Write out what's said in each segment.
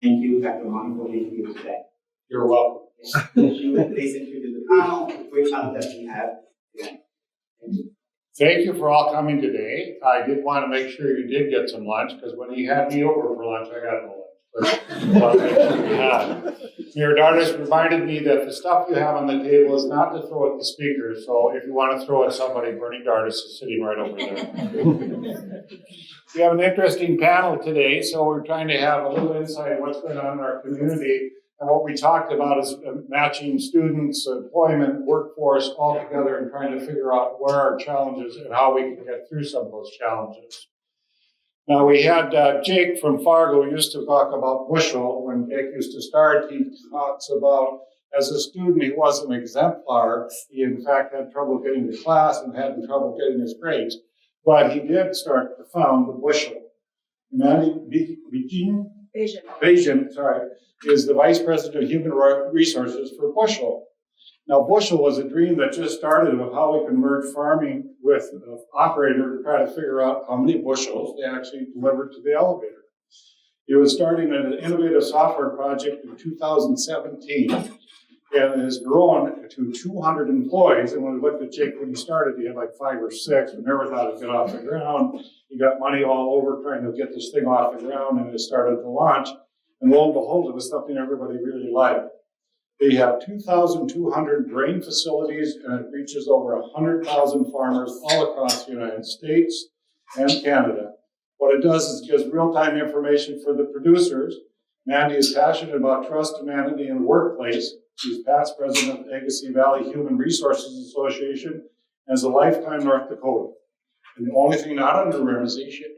Thank you, Dr. Mahoney, for being here today. You're welcome. You would please introduce the panel, the great panel that we have today. Thank you. Thank you for all coming today. I did want to make sure you did get some lunch, because when he had me over for lunch, I got no lunch. But Mayor Dardis reminded me that the stuff you have on the table is not to throw at the speaker, so if you want to throw at somebody, Bernie Dardis is sitting right over there. We have an interesting panel today, so we're trying to have a little insight on what's going on in our community. And what we talked about is matching students, employment, workforce all together and trying to figure out where our challenges and how we can get through some of those challenges. Now, we had Jake from Fargo used to talk about Bushel. When Jake used to start, he talks about as a student, he wasn't an exemplar. He, in fact, had trouble getting to class and had trouble getting his grades. But he did start to found the Bushel. Mandie is the Vice President of Human Resources for Bushel. Now, Bushel was a dream that just started of how we can merge farming with an operator to try to figure out how many bushels they actually delivered to the elevator. It was starting an innovative software project in 2017, and it has grown to 200 employees. And when we looked at Jake when he started, he had like 5 or 6, and never thought it'd get off the ground. He got money all over trying to get this thing off the ground, and it started to launch. And lo and behold, it was something everybody really liked. They have 2,200 grain facilities, and it reaches over 100,000 farmers all across the United States and Canada. What it does is gives real-time information for the producers. Mandie is passionate about trust, humanity in the workplace. She's past president of the Agassiz Valley Human Resources Association and is a lifetime North Dakota. And the only thing not on her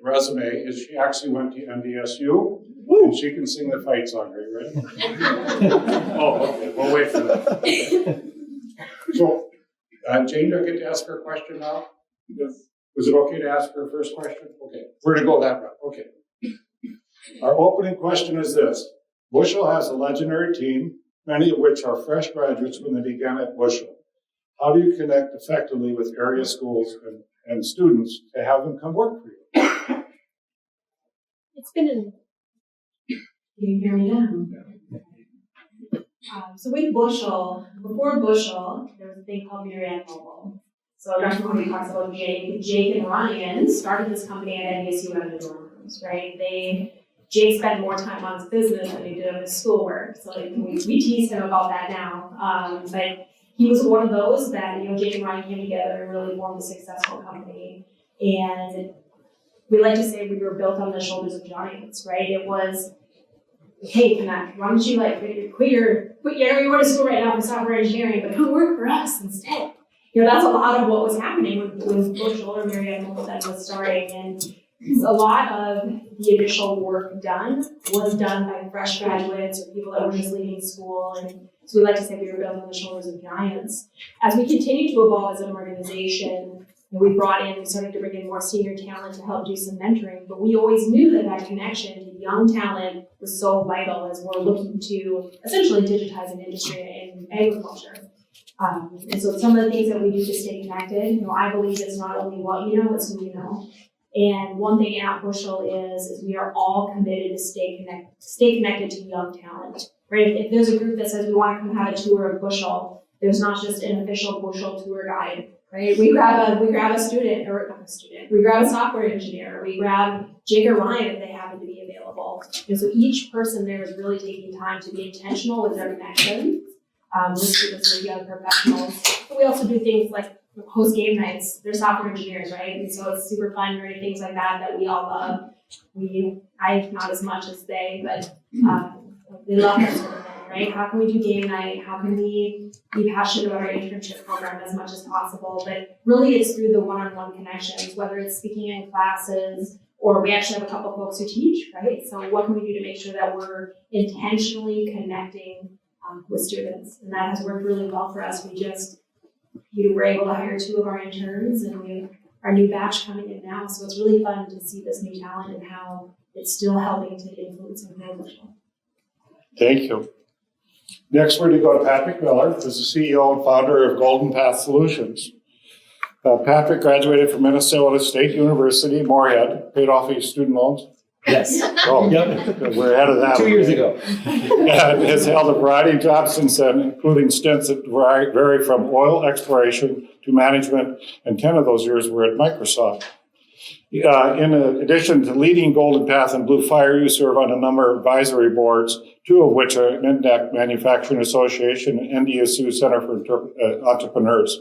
resume is she actually went to NDSU. And she can sing the fight song. Are you ready? Oh, okay. We'll wait for that. So, Jane, do I get to ask her a question now? Was it okay to ask her first question? Okay. We're going to go that route. Okay. Our opening question is this. Bushel has a legendary team, many of which are fresh graduates when they began at Bushel. How do you connect effectively with area schools and students to have them come work for you? It's been an Can you hear me now? So with Bushel, before Bushel, there was a thing called Myriad Mobile. So Dr. Mahoney talks about Jake and Ryan started this company at NDSU out of the dorm rooms, right? Jake spent more time on his business than he did on his schoolwork. So we tease him about that now. But he was one of those that, Jake and Ryan came together and really formed a successful company. And we like to say we were built on the shoulders of giants, right? It was, hey, why don't you quit you go to school right now for software engineering, but come work for us instead. That's a lot of what was happening when Bushel or Myriad Mobile then was starting. And a lot of the initial work done was done by fresh graduates or people that were just leaving school. And so we like to say we were built on the shoulders of giants. As we continue to evolve as an organization, we started to bring in more senior talent to help do some mentoring, but we always knew that connection to young talent was so vital as we're looking to essentially digitize an industry in agriculture. And so some of the things that we do to stay connected, I believe it's not only what you know, it's who you know. And one thing at Bushel is we are all committed to stay connected to young talent, right? If there's a group that says we want to come have a tour of Bushel, there's not just an official Bushel tour guide. Right? We grab a student, or not a student, we grab a software engineer, we grab Jake or Ryan if they happen to be available. And so each person there is really taking time to be intentional with their connections, with students or young professionals. But we also do things like host game nights. They're software engineers, right? And so it's super fun, nerdy things like that we all love. I not as much as they, but they love that sort of thing. Right? How can we do game night? How can we be passionate about our internship program as much as possible? But really it's through the one-on-one connections, whether it's speaking in classes, or we actually have a couple folks who teach, right? So what can we do to make sure that we're intentionally connecting with students? And that has worked really well for us. We were able to hire 2 of our interns, and we have our new batch coming in now. So it's really fun to see this new talent and how it's still helping to influence and grow Bushel. Thank you. Next, we're going to go to Patrick Miller, who's the CEO and founder of Golden Path Solutions. Patrick graduated from Minnesota State University, Moorhead, paid off his student loans, Yes. Oh, Yep. we're ahead of that. 2 years ago. And has held a variety of jobs since then, including stints that vary from oil exploration to management, and 10 of those years were at Microsoft. In addition to leading Golden Path and Blue Fire, you serve on a number of advisory boards, 2 of which are NDAC Manufacturing Association and NDSU Center for Entrepreneurs.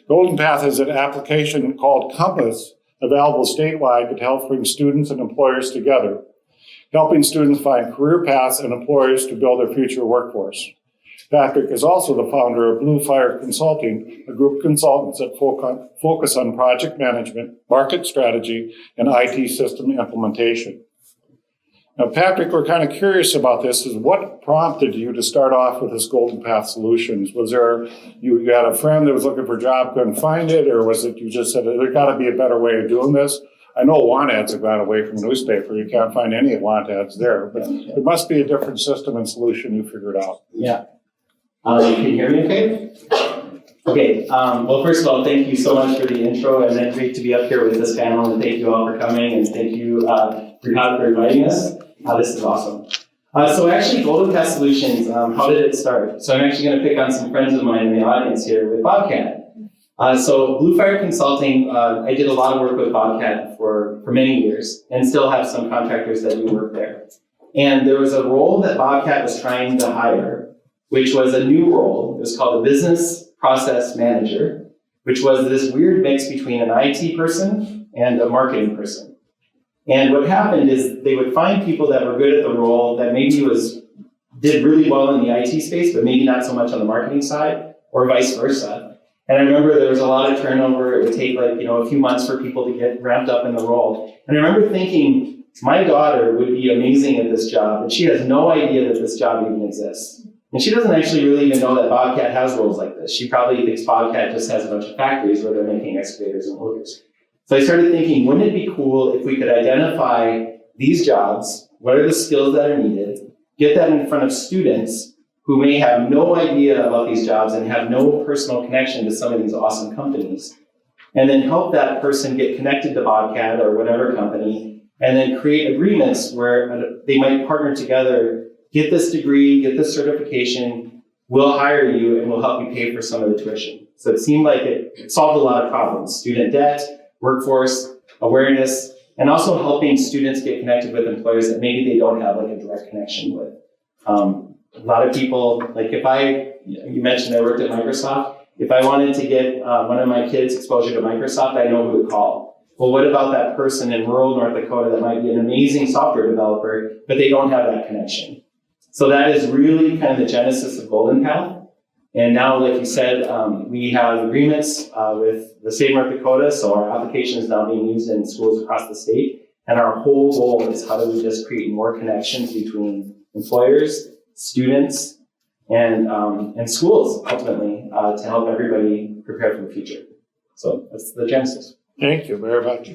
Golden Path has an application called Compass, available statewide to help bring students and employers together, helping students find career paths and employers to build their future workforce. Patrick is also the founder of Blue Fire Consulting, a group of consultants that focus on project management, market strategy, and IT system implementation. Now, Patrick, we're kind of curious about this. Is what prompted you to start off with this Golden Path Solutions? Was there, you had a friend that was looking for a job, couldn't find it, or was it you just said, there's got to be a better way of doing this? I know want ads have gone away from newspaper. You can't find any want ads there, but there must be a different system and solution you figured out. Yeah. Can you hear me okay? Okay, well, first of all, thank you so much for the intro, and then great to be up here with this panel, and thank you all for coming, and thank you, Brimhall, for inviting us. This is awesome. So actually, Golden Path Solutions, how did it start? So I'm actually going to pick on some friends of mine in the audience here with Bobcat. So Blue Fire Consulting, I did a lot of work with Bobcat for many years, and still have some contractors that do work there. And there was a role that Bobcat was trying to hire, which was a new role. It was called a Business Process Manager, which was this weird mix between an IT person and a marketing person. And what happened is they would find people that were good at the role that maybe did really well in the IT space, but maybe not so much on the marketing side, or vice versa. And I remember there was a lot of turnover. It would take a few months for people to get ramped up in the role. And I remember thinking, my daughter would be amazing at this job, and she has no idea that this job even exists. And she doesn't actually really even know that Bobcat has roles like this. She probably thinks Bobcat just has a bunch of factories where they're making excavators and loaders. So I started thinking, wouldn't it be cool if we could identify these jobs, what are the skills that are needed, get that in front of students who may have no idea about these jobs and have no personal connection to some of these awesome companies, and then help that person get connected to Bobcat or whatever company, and then create agreements where they might partner together, get this degree, get this certification, we'll hire you and we'll help you pay for some of the tuition. So it seemed like it solved a lot of problems: student debt, workforce awareness, and also helping students get connected with employers that maybe they don't have a direct connection with. A lot of people, you mentioned I worked at Microsoft. If I wanted to get one of my kids exposure to Microsoft, I know who to call. Well, what about that person in rural North Dakota that might be an amazing software developer, but they don't have that connection? So that is really kind of the genesis of Golden Path. And now, like you said, we have agreements with the state of North Dakota, so our application is now being used in schools across the state. And our whole goal is how do we just create more connections between employers, students, and schools, ultimately, to help everybody prepare for the future. So that's the genesis. Thank you very much.